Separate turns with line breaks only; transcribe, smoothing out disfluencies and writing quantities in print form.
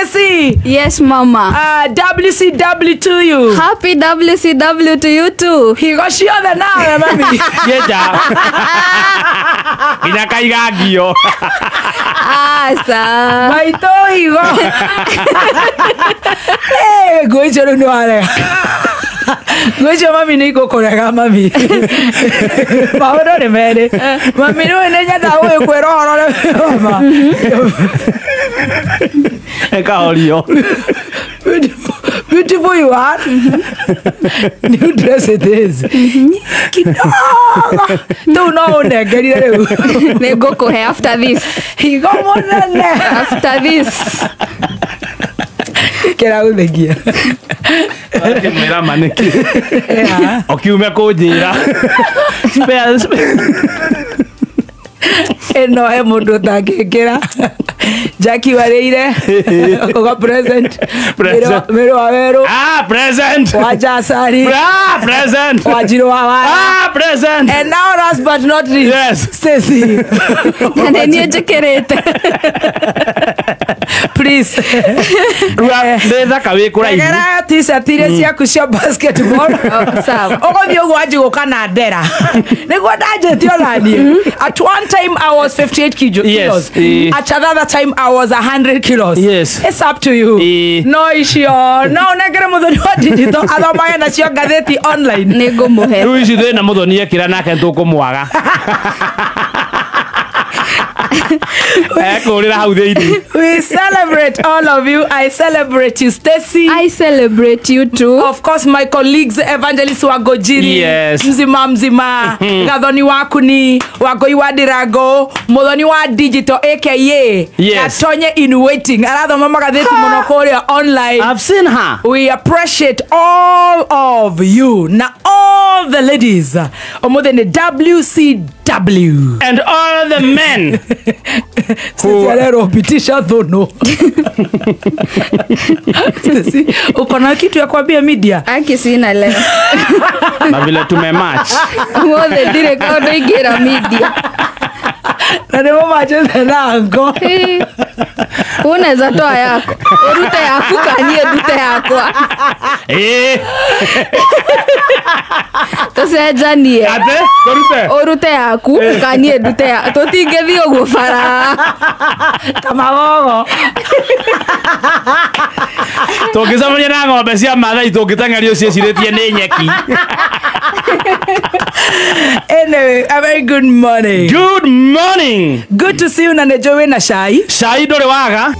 Stacy.
Yes, Mama.
WCW to you.
Happy WCW to you too.
He got you the now, mami.
Yeja. Ina kaigagio.
Asa.
Maito higo. Eh, goicho no ale. Goicho mami ni go korega mami. Pauro de mere. Mami no enya da o kwero horo mama.
Ekaorio.
Beautiful you are. New dress it is. Don't know ne
They go after this.
He go more than
After this.
Get out the gear.
Mira maneki. Okiume kujira.
No he mundu takekera. Jackie Wareire. Oga present. Mero Avero.
Present.
Wajasari.
Present.
Wajiro Awara.
Present.
And now last but not least.
Yes.
Stacy.
And then you
Please.
Ndetha kawe kuraihu.
Egera t-shirt iria ciaku cia basketball.
Sawa.
Ogothie uguo anjiguka na ndera. Niguo ndanjĩtie onanie. At one time I was 58 kilos.
Yes.
At another time I was 100 kilos.
Yes.
It's up to you. No issue. No negere muthoni wa digital athomage nacio ngathĩti online.
Nego muhe.
Rĩu ici thĩna muthoni ekĩra nake tũkũmwaga.
We celebrate all of you. I celebrate you, Stacy.
I celebrate you too.
Of course, my colleagues, Evangelist Wagojiri.
Yes.
Mzima. Gathoni wakuni. Wagoi wadirago. Muthoni wa digital, aka.
Yes.
Atonye in waiting. Aratho mama gatheti monokoria online.
I've seen her.
We appreciate all of you. Now, all the ladies. Omode ne WCW.
And all the men.
Pitisha thono. Uko na kitu ya kuambia media?
Aki sina leo.
Na vile tumematch.
Mothe dire kaudo igira media.
Na demo macheze nango.
Unaweza toa yako. Urute yako kanie dute yako. Tosejanie.
Ate, torute.
Urute yako kanie dute ya. Totingethi oguo bara.
Kama gogo.
Tũngĩcemania na ng'ombe cia Maathai tũngĩteng'erio ciĩcirĩtie nĩ nyeki.
Anyway, a very good morning.
Good morning.
Good to see you na nejowe na shai.
Shai ndũrĩ waga.